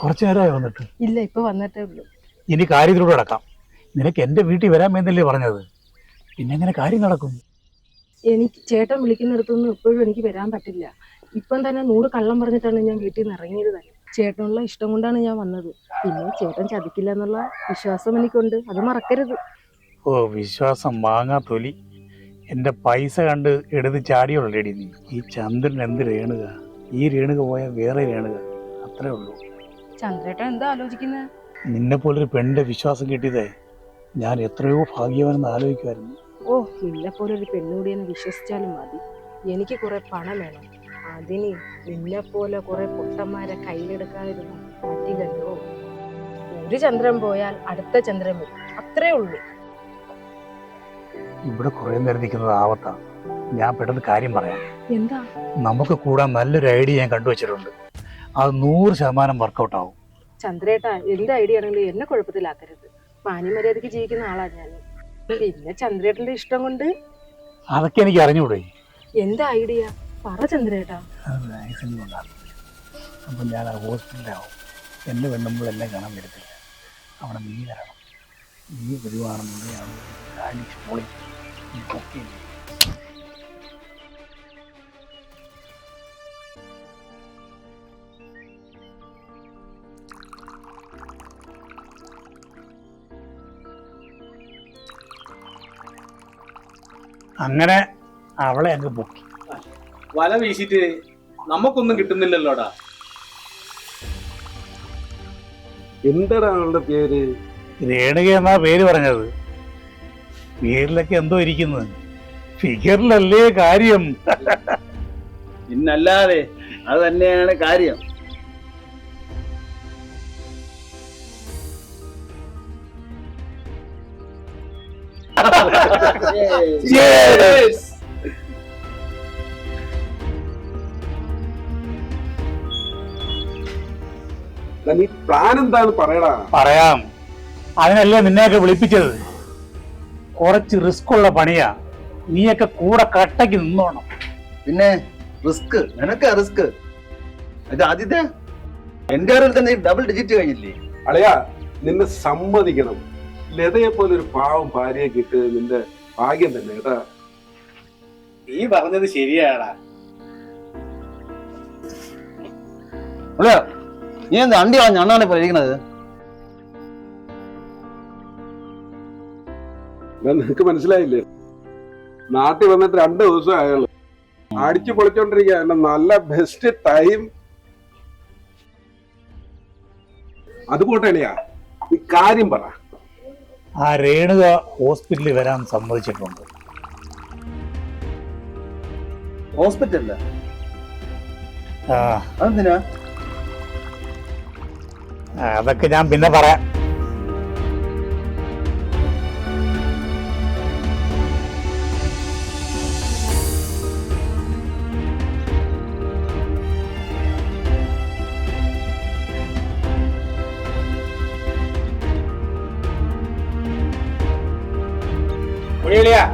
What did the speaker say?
കുറച്ചു നേരമായി വന്നിട്ട്? ഇല്ല, ഇപ്പൊ വന്നിട്ടേ ഉള്ളൂ. ഇനി കാര്യത്തിലൂടെ നടക്കാം. നിനക്ക് എൻ്റെ വീട്ടിൽ വരാൻ വേണ്ടല്ലേ പറഞ്ഞത്? പിന്നെ എങ്ങനെ കാര്യം നടക്കും? എനിക്ക് ചേട്ടൻ വിളിക്കുന്നിടത്തൊന്നും എപ്പോഴും എനിക്ക് വരാൻ പറ്റില്ല. ഇപ്പം തന്നെ 100 കള്ളം പറഞ്ഞിട്ടാണ് ഞാൻ വീട്ടിൽ നിന്ന് ഇറങ്ങിയത് തന്നെ. ചേട്ടനുള്ള ഇഷ്ടം കൊണ്ടാണ് ഞാൻ വന്നത്. പിന്നെ ചേട്ടൻ ചതിക്കില്ല എന്നുള്ള വിശ്വാസം എനിക്കുണ്ട്, അത് മറക്കരുത്. ഓ, വിശ്വാസം മാങ്ങാ തൊലി. എൻ്റെ പൈസ കണ്ട് എടുത്ത് ചാടിയുള്ളേടി നീ. ഈ ചന്ദ്രൻ എന്ത് രേണുക, ഈ രേണുക പോയാൽ വേറെ രേണുക, അത്രേ ഉള്ളൂ. ചന്ദ്രേട്ടൻ എന്താ ആലോചിക്കുന്നത്? നിന്നെ പോലൊരു പെണ്ണിൻ്റെ വിശ്വാസം കിട്ടിയതേ ഞാൻ എത്രയോ ഭാഗ്യവാനെന്ന് ആലോചിക്കുമായിരുന്നു. ഓ, നിന്നെ പോലൊരു പെണ്ണുകൂടി എന്ന് വിശ്വസിച്ചാലും മതി. എനിക്ക് കുറെ പണം വേണം. അതിന് നിന്നെ പോലെ കുറെ പൊട്ടന്മാരെ കയ്യിലെടുക്കാതിരുന്നു പറ്റില്ലല്ലോ. ഒരു ചന്ദ്രൻ പോയാൽ അടുത്ത ചന്ദ്രൻ വരും, അത്രേ ഉള്ളൂ. ഇവിടെ കുറെ നേരം നിൽക്കുന്നത് ആവത്താ. ഞാൻ പെട്ടെന്ന് കാര്യം പറയാം. എന്താ? നമുക്ക് കൂടാൻ നല്ലൊരു ഐഡിയ ഞാൻ കണ്ടുവച്ചിട്ടുണ്ട്. അത് 100% വർക്കൗട്ട് ആവും. ചന്ദ്രേട്ടാ, എന്ത് ഐഡിയ ആണെങ്കിലും എന്നെ കുഴപ്പത്തിലാക്കരുത്. മാന്യമര്യാദക്ക് ജീവിക്കുന്ന ആളാ ഞാൻ. പിന്നെ ചന്ദ്രേട്ടന്റെ ഇഷ്ടം കൊണ്ട്. അതൊക്കെ എനിക്ക് അറിഞ്ഞൂടെ. എന്താ ഐഡിയ പറ ചന്ദ്രേട്ടാ. അപ്പം ഞാൻ ആ ഹോസ്പിറ്റലിലാവും. എന്നെ പെണ്ണുമ്പോൾ കാണാൻ വരത്തില്ല. അവിടെ നീ വരണം. നീ വരുവാണെന്നുണ്ടെങ്കിൽ അങ്ങനെ അവളെ അങ്ങ് പൊക്കി. വല വീശിട്ട് നമുക്കൊന്നും കിട്ടുന്നില്ലല്ലോടാ. എന്താടാ അവളുടെ പേര്? രേണുക എന്നാ പേര് പറഞ്ഞത്. പേരിലൊക്കെ എന്തോ ഇരിക്കുന്നത്, ഫിഗറിലല്ലേ കാര്യം. പിന്നല്ലാതെ അത് തന്നെയാണ് കാര്യം. നീ പ്ലാൻ എന്താന്ന് പറയടാ. പറയാം. അതിനല്ലേ നിന്നെയൊക്കെ വിളിപ്പിച്ചത്. കുറച്ച് റിസ്ക് ഉള്ള പണിയാ. നീയൊക്കെ കൂടെ കട്ടയ്ക്ക് നിന്നോണം. പിന്നെ റിസ്ക്, നിനക്കാ റിസ്ക്. ഇത് ആദ്യത്തെ എന്റെ അറിവിൽ തന്നെ ഡബിൾ ഡിജിറ്റ് കഴിഞ്ഞില്ലേ? അളയാ, നിന്നെ സമ്മതിക്കണം. ലതയെ പോലെ ഒരു പാവം ഭാര്യയെ കിട്ടിയത് നിന്റെ ഭാഗ്യം തന്നെ കേട്ടാ. നീ പറഞ്ഞത് ശരിയാടാ. നീ എന്താ അണ്ടി കളഞ്ഞ അണ്ണാണ് ഇപ്പൊ ഇരിക്കണത്? നിനക്ക് മനസ്സിലായില്ലേ? നാട്ടിൽ വന്നിട്ട് 2 ദിവസം ആയുള്ളൂ. അടിച്ചു പൊളിച്ചോണ്ടിരിക്കുക. നല്ല ബെസ്റ്റ് ടൈം. അത് പോട്ടേണിയാ, ഈ കാര്യം പറ. ആ രേണുക ഹോസ്പിറ്റലിൽ വരാൻ സമ്മതിച്ചിട്ടുണ്ട്. ഹോസ്പിറ്റലില്? അതെന്തിനാ? അതൊക്കെ ഞാൻ പിന്നെ പറയാം. ഒഴിയളിയാ